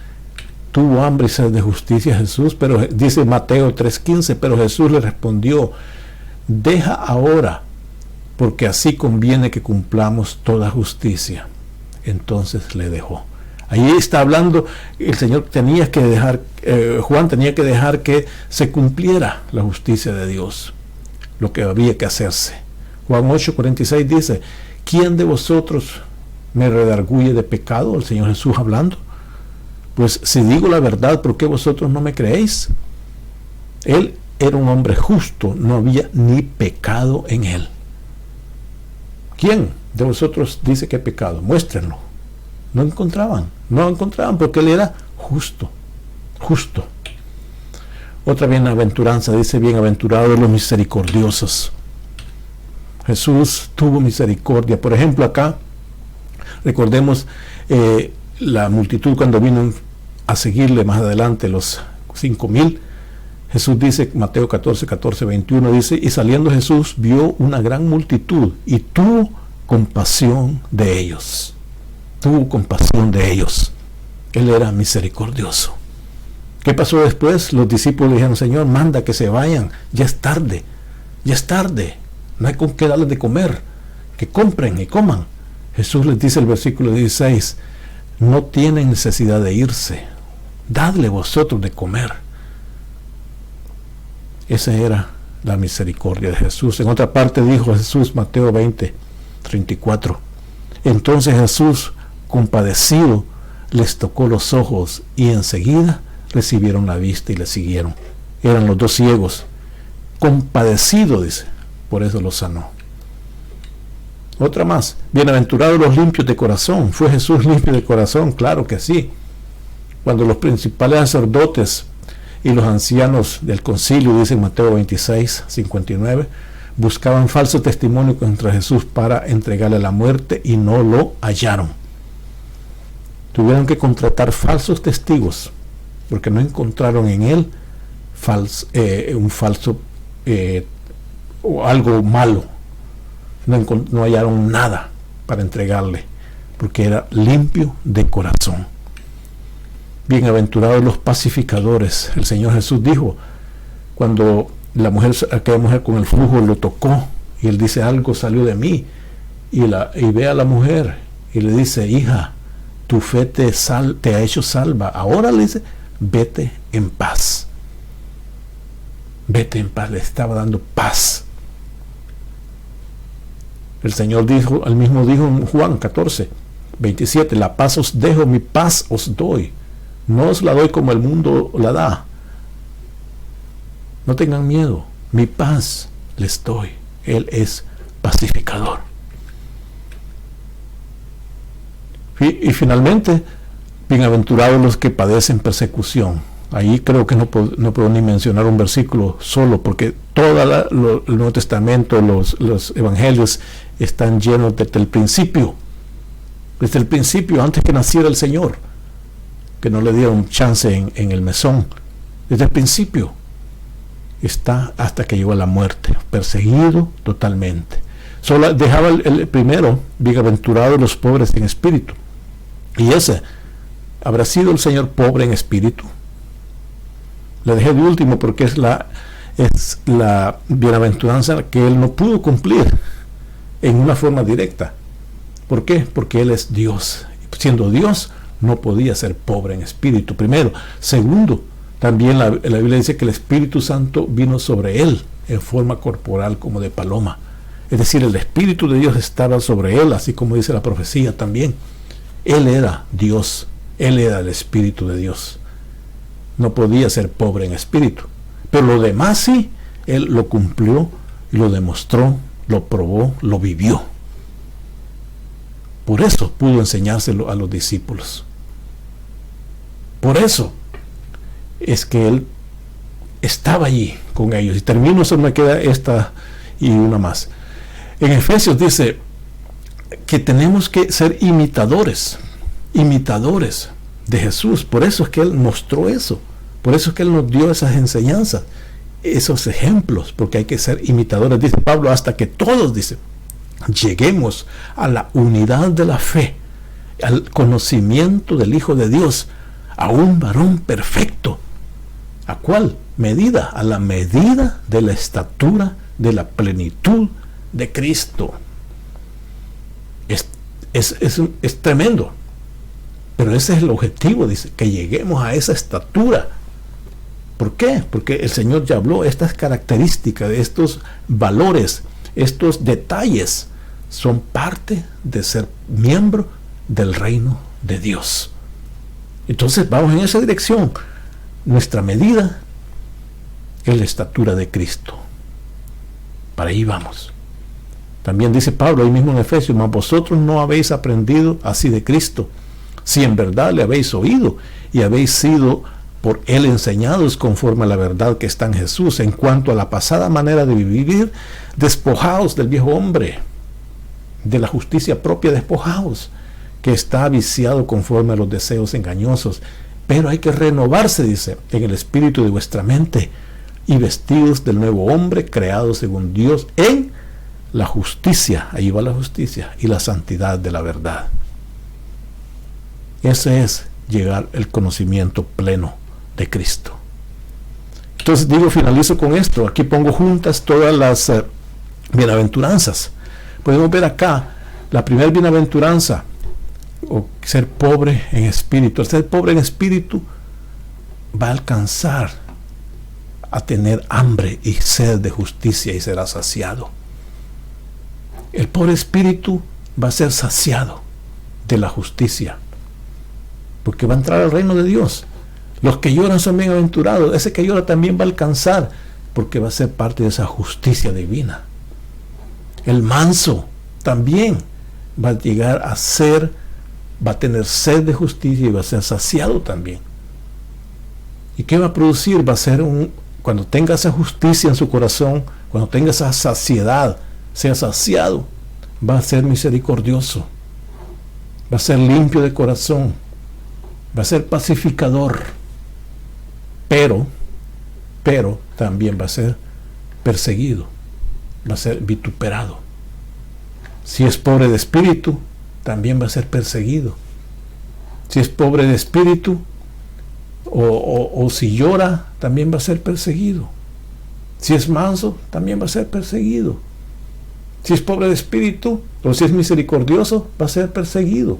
A: Tuvo hambre y sed de justicia Jesús, pero dice Mateo 3:15, pero Jesús le respondió: deja ahora, porque así conviene que cumplamos toda justicia. Entonces le dejó. Ahí está hablando, el Señor tenía que dejar, Juan tenía que dejar que se cumpliera la justicia de Dios, lo que había que hacerse. Juan 8:46 dice: ¿quién de vosotros me redarguye de pecado? El Señor Jesús hablando. Pues si digo la verdad, ¿por qué vosotros no me creéis? Él era un hombre justo, no había ni pecado en él. ¿Quién de vosotros dice que hay pecado? Muéstrenlo. No encontraban porque él era justo. Otra bienaventuranza dice: bienaventurados los misericordiosos. Jesús tuvo misericordia. Por ejemplo, acá recordemos la multitud cuando vino a seguirle más adelante, los 5,000. Jesús dice, Mateo 14, 21, dice: y saliendo Jesús vio una gran multitud y tuvo compasión de ellos. Él era misericordioso. ¿Qué pasó después? Los discípulos dijeron: Señor, manda que se vayan, ya es tarde, no hay con qué darles de comer, que compren y coman. Jesús les dice el versículo 16: no tienen necesidad de irse, dadle vosotros de comer. Esa era la misericordia de Jesús. En otra parte dijo Jesús, Mateo 20:34, entonces Jesús, compadecido, les tocó los ojos y enseguida recibieron la vista y le siguieron. Eran los 2 ciegos. Compadecido, dice, por eso los sanó. Otra más. Bienaventurados los limpios de corazón. ¿Fue Jesús limpio de corazón? Claro que sí. Cuando los principales sacerdotes y los ancianos del concilio, dice en Mateo 26, 59, buscaban falso testimonio contra Jesús para entregarle a la muerte y no lo hallaron. Tuvieron que contratar falsos testigos porque no encontraron en él un falso o algo malo. No hallaron nada para entregarle porque era limpio de corazón. Bienaventurados los pacificadores. El Señor Jesús dijo, cuando aquella mujer con el flujo lo tocó, y él dice, algo salió de mí, y ve a la mujer y le dice, hija, tu fe te ha hecho salva. Ahora le dice, vete en paz. Vete en paz. Le estaba dando paz. El Señor dijo, él mismo dijo en Juan 14, 27, la paz os dejo, mi paz os doy. No os la doy como el mundo la da. No tengan miedo, mi paz les doy. Él es pacificador. Y finalmente, bienaventurados los que padecen persecución. Ahí creo que no puedo ni mencionar un versículo solo, porque todo el Nuevo Testamento, los evangelios están llenos desde el principio. Desde el principio, antes que naciera el Señor, que no le dieron chance en el mesón. Desde el principio está hasta que llegó a la muerte, perseguido totalmente. Solo dejaba el primero, bienaventurados los pobres en espíritu. Y ese, ¿habrá sido el Señor pobre en espíritu? Le dejé de último porque es la bienaventuranza que él no pudo cumplir en una forma directa. ¿Por qué? Porque él es Dios. Siendo Dios, no podía ser pobre en espíritu, primero. Segundo, también la Biblia dice que el Espíritu Santo vino sobre él en forma corporal como de paloma. Es decir, el Espíritu de Dios estaba sobre él, así como dice la profecía también. Él era Dios, él era el Espíritu de Dios. No podía ser pobre en espíritu. Pero lo demás sí, él lo cumplió, lo demostró, lo probó, lo vivió. Por eso pudo enseñárselo a los discípulos. Por eso es que él estaba allí con ellos. Y termino, solo me queda esta y una más. En Efesios dice que tenemos que ser imitadores de Jesús. Por eso es que él mostró eso. Por eso es que él nos dio esas enseñanzas, esos ejemplos, porque hay que ser imitadores, dice Pablo, hasta que todos, dice, lleguemos a la unidad de la fe, al conocimiento del Hijo de Dios, a un varón perfecto. ¿A cuál medida? A la medida de la estatura de la plenitud de Cristo. Es tremendo. Pero ese es el objetivo, dice, que lleguemos a esa estatura. ¿Por qué? Porque el Señor ya habló, estas características, estos valores, estos detalles, son parte de ser miembro del reino de Dios. Entonces vamos en esa dirección. Nuestra medida es la estatura de Cristo. Para ahí vamos. También dice Pablo ahí mismo en Efesios, mas vosotros no habéis aprendido así de Cristo, si en verdad le habéis oído y habéis sido por él enseñados conforme a la verdad que está en Jesús. En cuanto a la pasada manera de vivir, despojaos del viejo hombre, de la justicia propia, despojaos, que está viciado conforme a los deseos engañosos. Pero hay que renovarse, dice, en el espíritu de vuestra mente, y vestidos del nuevo hombre, creado según Dios, en la justicia, ahí va la justicia, y la santidad de la verdad. Ese es llegar al conocimiento pleno de Cristo. Entonces finalizo con esto. Aquí pongo juntas todas las bienaventuranzas. Podemos ver acá la primera bienaventuranza, o ser pobre en espíritu. El ser pobre en espíritu va a alcanzar a tener hambre y sed de justicia y será saciado. El pobre espíritu va a ser saciado de la justicia, porque va a entrar al reino de Dios. Los que lloran son bienaventurados. Ese que llora también va a alcanzar, porque va a ser parte de esa justicia divina. El manso también va a llegar a ser, va a tener sed de justicia y va a ser saciado también. ¿Y qué va a producir? Va a ser cuando tenga esa justicia en su corazón, cuando tenga esa saciedad, sea saciado, va a ser misericordioso, va a ser limpio de corazón, va a ser pacificador, pero también va a ser perseguido, va a ser vituperado. Si es pobre de espíritu, también va a ser perseguido. Si es pobre de espíritu, o si llora, también va a ser perseguido. Si es manso, también va a ser perseguido. Si es pobre de espíritu, o si es misericordioso, va a ser perseguido.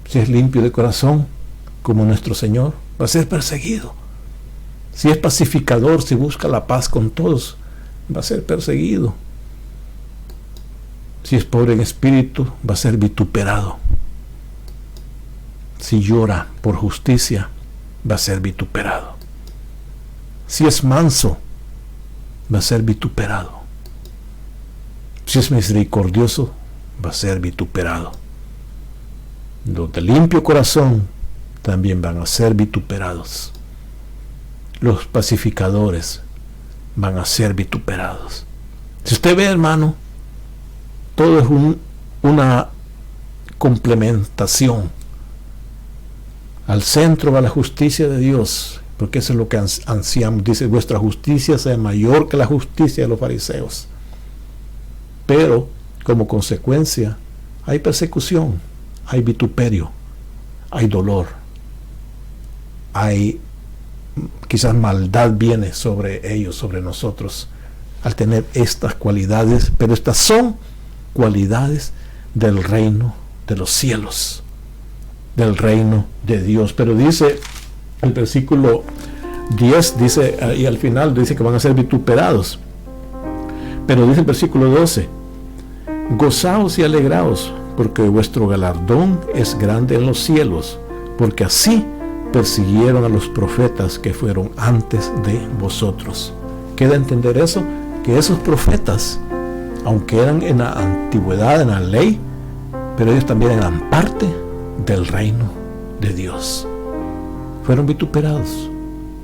A: Si es limpio de corazón, como nuestro Señor, va a ser perseguido. Si es pacificador, si busca la paz con todos, va a ser perseguido. Si es pobre en espíritu, va a ser vituperado. Si llora por justicia, va a ser vituperado. Si es manso, va a ser vituperado. Si es misericordioso, va a ser vituperado. Los de limpio corazón también van a ser vituperados. Los pacificadores van a ser vituperados. Si usted ve, hermano, todo es una complementación. Al centro va la justicia de Dios, porque eso es lo que ansiamos. Dice, vuestra justicia sea mayor que la justicia de los fariseos. Pero, como consecuencia, hay persecución, hay vituperio, hay dolor, hay quizás maldad viene sobre ellos, sobre nosotros, al tener estas cualidades, pero estas son cualidades del reino de los cielos, del reino de Dios. Pero dice el versículo 10, dice, y al final dice que van a ser vituperados, pero dice el versículo 12, gozaos y alegraos, porque vuestro galardón es grande en los cielos, porque así persiguieron a los profetas que fueron antes de vosotros. ¿Queda entender eso? Que esos profetas, aunque eran en la antigüedad, en la ley, pero ellos también eran parte del reino de Dios. Fueron vituperados,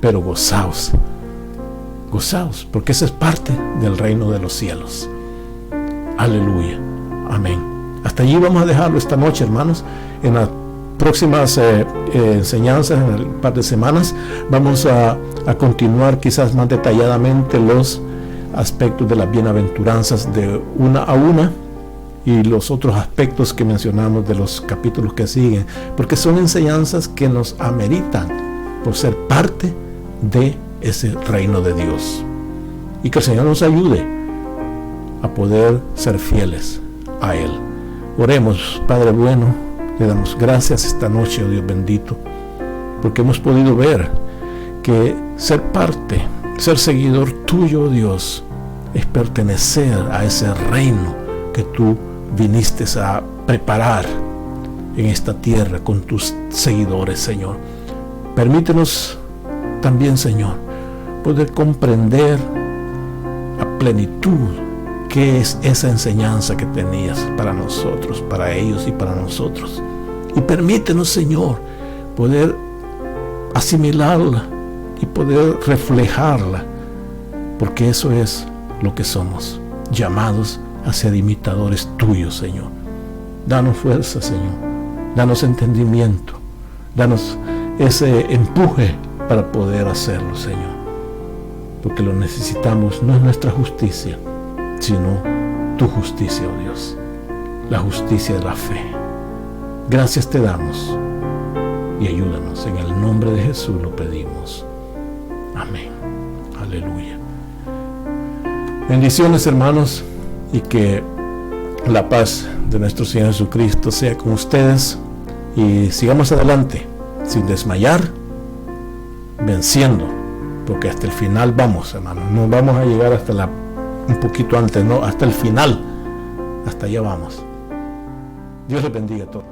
A: pero gozaos, porque esa es parte del reino de los cielos. Aleluya, amén. Hasta allí vamos a dejarlo esta noche, hermanos. En las próximas enseñanzas, en un par de semanas, vamos a continuar quizás más detalladamente los aspectos de las bienaventuranzas de una a una y los otros aspectos que mencionamos de los capítulos que siguen, porque son enseñanzas que nos ameritan por ser parte de ese reino de Dios, y que el Señor nos ayude a poder ser fieles a Él. Oremos. Padre bueno, le damos gracias esta noche, oh Dios bendito, porque hemos podido ver que ser parte, ser seguidor tuyo, oh Dios, es pertenecer a ese reino que tú viniste a preparar en esta tierra con tus seguidores, Señor. Permítenos también, Señor, poder comprender a plenitud qué es esa enseñanza que tenías para nosotros, para ellos y para nosotros. Y permítenos, Señor, poder asimilarla y poder reflejarla, porque eso es lo que somos, llamados a ser imitadores tuyos, Señor. Danos fuerza, Señor. Danos entendimiento. Danos ese empuje para poder hacerlo, Señor. Porque lo necesitamos, no es nuestra justicia, sino tu justicia, oh Dios. La justicia de la fe. Gracias te damos y ayúdanos. En el nombre de Jesús lo pedimos. Amén. Aleluya. Bendiciones, hermanos, y que la paz de nuestro Señor Jesucristo sea con ustedes, y sigamos adelante sin desmayar, venciendo, porque hasta el final vamos, hermanos. No vamos a llegar hasta un poquito antes, no, hasta el final, hasta allá vamos. Dios les bendiga a todos.